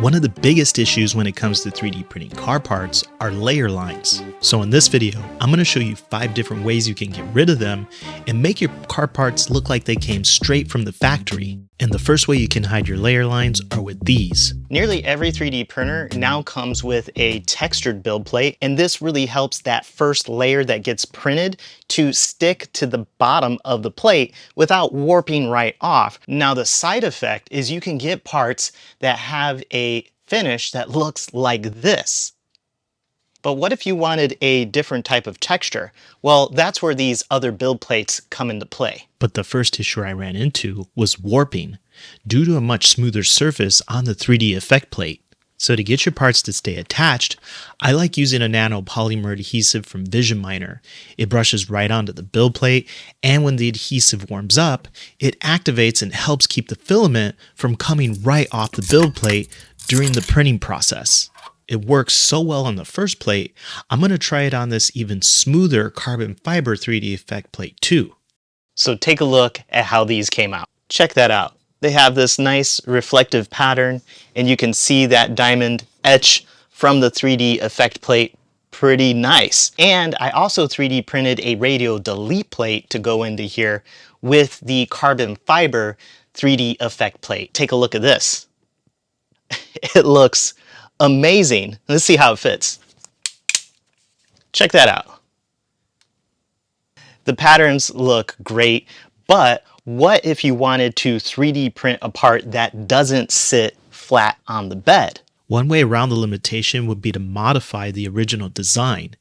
One of the biggest issues when it comes to 3D printing car parts are layer lines. So in this video, I'm going to show you 5 different ways you can get rid of them and make your car parts look like they came straight from the factory. And the first way you can hide your layer lines are with these. Nearly every 3D printer now comes with a textured build plate, and this really helps that first layer that gets printed to stick to the bottom of the plate without warping right off. Now the side effect is you can get parts that have a finish that looks like this. But what if you wanted a different type of texture? Well, that's where these other build plates come into play. But the first issue I ran into was warping, due to a much smoother surface on the 3D effect plate. So to get your parts to stay attached, I like using a nanopolymer adhesive from Vision Miner. It brushes right onto the build plate, and when the adhesive warms up, it activates and helps keep the filament from coming right off the build plate during the printing process. It works so well on the first plate, I'm going to try it on this even smoother carbon fiber 3D effect plate too. So take a look at how these came out. Check that out. They have this nice reflective pattern, and you can see that diamond etch from the 3D effect plate pretty nice. And I also 3D printed a radial delete plate to go into here with the carbon fiber 3D effect plate. Take a look at this. It looks amazing. Let's see how it fits. Check that out. The patterns look great, but what if you wanted to 3D print a part that doesn't sit flat on the bed? One way around the limitation would be to modify the original design.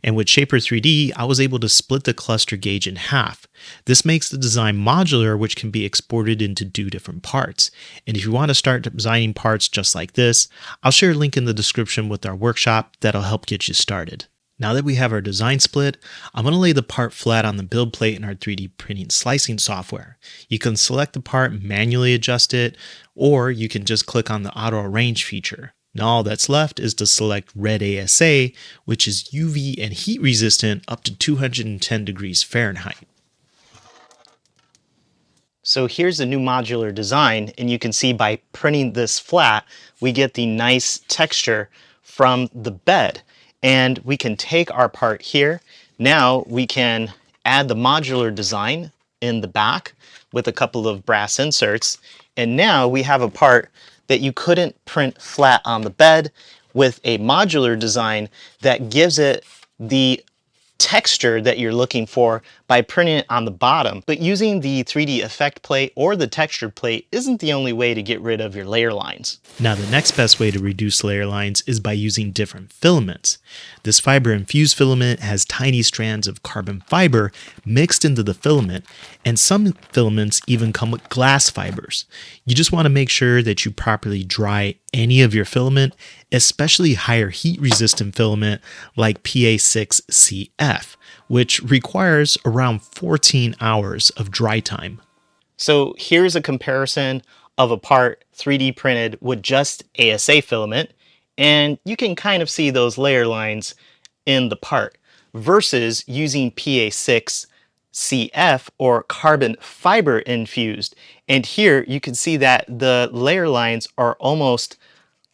And with Shaper 3D, I was able to split the cluster gauge in half. This makes the design modular, which can be exported into 2 different parts. And if you want to start designing parts just like this, I'll share a link in the description with our workshop that'll help get you started. Now that we have our design split, I'm going to lay the part flat on the build plate in our 3D printing slicing software. You can select the part, manually adjust it, or you can just click on the auto arrange feature. Now all that's left is to select Red ASA, which is UV and heat resistant up to 210 degrees Fahrenheit. So here's the new modular design, and you can see by printing this flat, we get the nice texture from the bed. And we can take our part here. Now we can add the modular design in the back with a couple of brass inserts. And now we have a part that you couldn't print flat on the bed with a modular design that gives it the texture that you're looking for by printing it on the bottom. But using the 3D effect plate or the texture plate isn't the only way to get rid of your layer lines. Now the next best way to reduce layer lines is by using different filaments. This fiber infused filament has tiny strands of carbon fiber mixed into the filament, and some filaments even come with glass fibers. You just want to make sure that you properly dry any of your filament, especially higher heat resistant filament like PA6CF, which requires around 14 hours of dry time. So here's a comparison of a part 3D printed with just ASA filament, and you can kind of see those layer lines in the part versus using PA6CF or carbon fiber infused. And here you can see that the layer lines are almost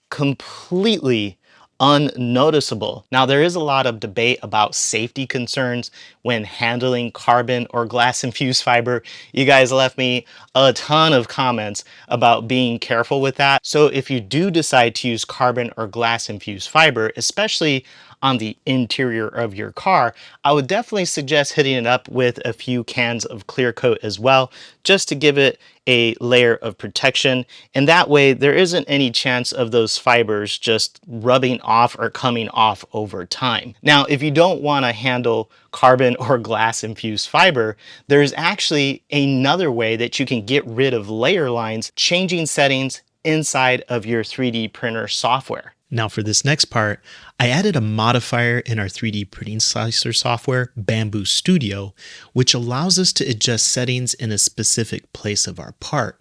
completely unnoticeable. Now there is a lot of debate about safety concerns when handling carbon or glass infused fiber. You guys left me a ton of comments about being careful with that. So if you do decide to use carbon or glass infused fiber, especially on the interior of your car, I would definitely suggest hitting it up with a few cans of clear coat as well, just to give it a layer of protection. And that way there isn't any chance of those fibers just rubbing off or coming off over time. Now, if you don't want to handle carbon or glass infused fiber, there's actually another way that you can get rid of layer lines, changing settings inside of your 3D printer software. Now for this next part, I added a modifier in our 3D printing slicer software, Bambu Studio, which allows us to adjust settings in a specific place of our part.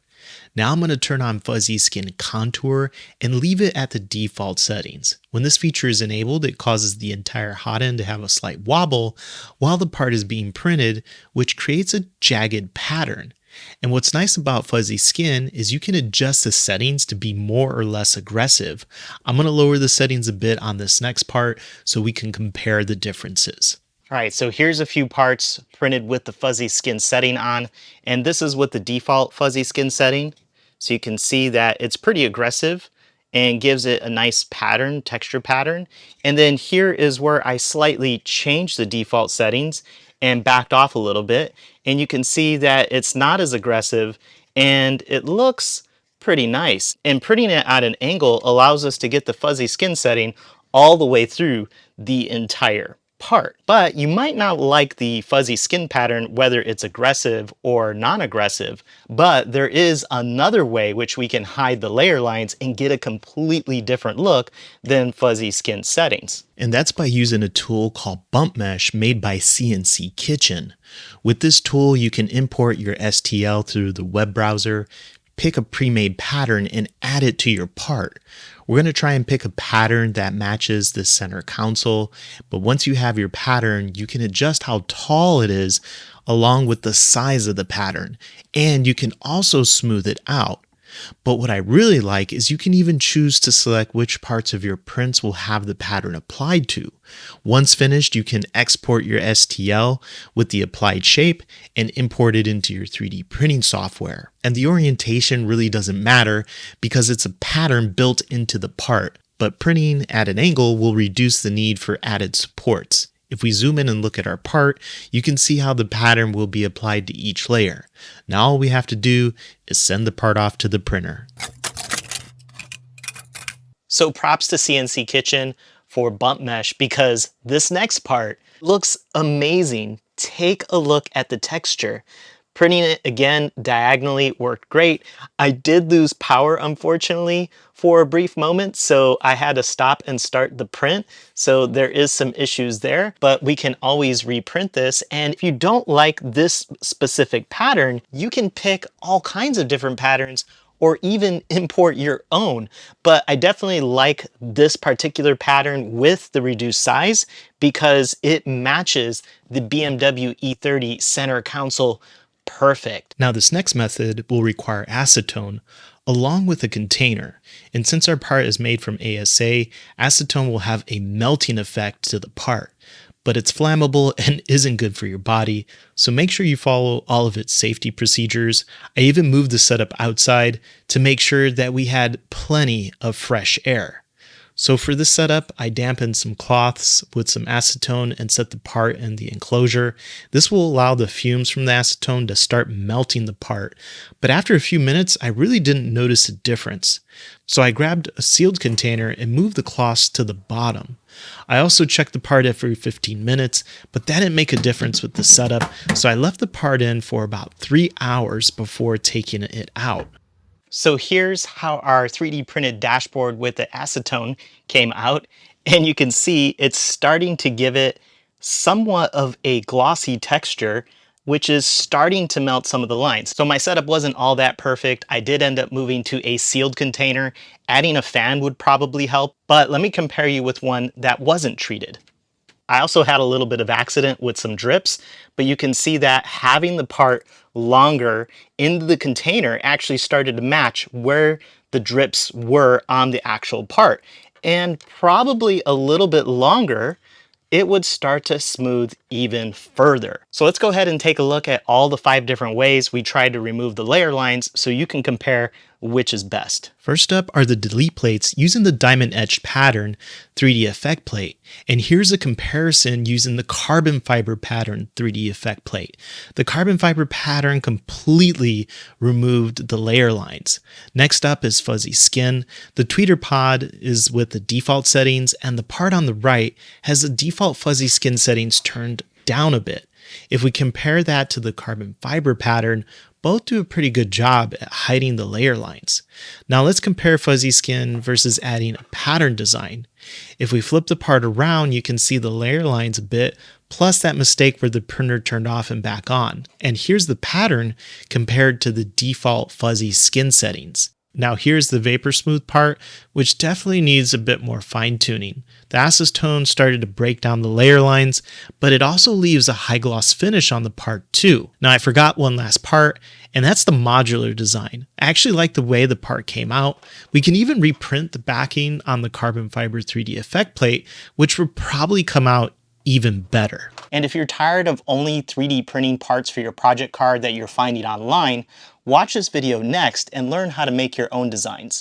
Now I'm going to turn on fuzzy skin contour and leave it at the default settings. When this feature is enabled, it causes the entire hot end to have a slight wobble while the part is being printed, which creates a jagged pattern. And what's nice about fuzzy skin is you can adjust the settings to be more or less aggressive. I'm going to lower the settings a bit on this next part so we can compare the differences. All right, so here's a few parts printed with the fuzzy skin setting on, and this is with the default fuzzy skin setting. So you can see that it's pretty aggressive and gives it a nice pattern, texture pattern. And then here is where I slightly changed the default settings and backed off a little bit. And you can see that it's not as aggressive and it looks pretty nice. And printing it at an angle allows us to get the fuzzy skin setting all the way through the entire part. But you might not like the fuzzy skin pattern, whether it's aggressive or non-aggressive, but there is another way which we can hide the layer lines and get a completely different look than fuzzy skin settings. And that's by using a tool called Bump Mesh made by CNC Kitchen. With this tool, you can import your STL through the web browser, pick a pre-made pattern and add it to your part. We're going to try and pick a pattern that matches the center console, but once you have your pattern, you can adjust how tall it is along with the size of the pattern, and you can also smooth it out. But what I really like is you can even choose to select which parts of your prints will have the pattern applied to. Once finished, you can export your STL with the applied shape and import it into your 3D printing software. And the orientation really doesn't matter because it's a pattern built into the part, but printing at an angle will reduce the need for added supports. If we zoom in and look at our part, you can see how the pattern will be applied to each layer. Now all we have to do is send the part off to the printer. So props to CNC Kitchen for Bump Mesh because this next part looks amazing. Take a look at the texture. Printing it again diagonally worked great. I did lose power, unfortunately, for a brief moment, so I had to stop and start the print. So there is some issues there, but we can always reprint this. And if you don't like this specific pattern, you can pick all kinds of different patterns or even import your own. But I definitely like this particular pattern with the reduced size because it matches the BMW E30 center console perfect. Now this next method will require acetone along with a container. And since our part is made from ASA, acetone will have a melting effect to the part. But it's flammable and isn't good for your body, so make sure you follow all of its safety procedures. I even moved the setup outside to make sure that we had plenty of fresh air. So for this setup, I dampened some cloths with some acetone and set the part in the enclosure. This will allow the fumes from the acetone to start melting the part. But after a few minutes, I really didn't notice a difference. So I grabbed a sealed container and moved the cloths to the bottom. I also checked the part every 15 minutes, but that didn't make a difference with the setup, so I left the part in for about 3 hours before taking it out. So here's how our 3D printed dashboard with the acetone came out. And you can see it's starting to give it somewhat of a glossy texture, which is starting to melt some of the lines. So my setup wasn't all that perfect. I did end up moving to a sealed container. Adding a fan would probably help, but let me compare you with one that wasn't treated. I also had a little bit of accident with some drips, but you can see that having the part longer into the container actually started to match where the drips were on the actual part. And probably a little bit longer, it would start to smooth even further. So let's go ahead and take a look at all the 5 different ways we tried to remove the layer lines so you can compare which is best. First up are the delete plates using the diamond etched pattern 3D effect plate. And here's a comparison using the carbon fiber pattern 3D effect plate. The carbon fiber pattern completely removed the layer lines. Next up is fuzzy skin. The tweeter pod is with the default settings, and the part on the right has the default fuzzy skin settings turned down a bit. If we compare that to the carbon fiber pattern, both do a pretty good job at hiding the layer lines. Now let's compare fuzzy skin versus adding a pattern design. If we flip the part around, you can see the layer lines a bit, plus that mistake where the printer turned off and back on. And here's the pattern compared to the default fuzzy skin settings. Now here's the vapor smooth part, which definitely needs a bit more fine tuning. The acetone started to break down the layer lines, but it also leaves a high gloss finish on the part too. Now I forgot one last part, and that's the modular design. I actually like the way the part came out. We can even reprint the backing on the carbon fiber 3D effect plate, which would probably come out even better. And if you're tired of only 3D printing parts for your project card that you're finding online, watch this video next and learn how to make your own designs.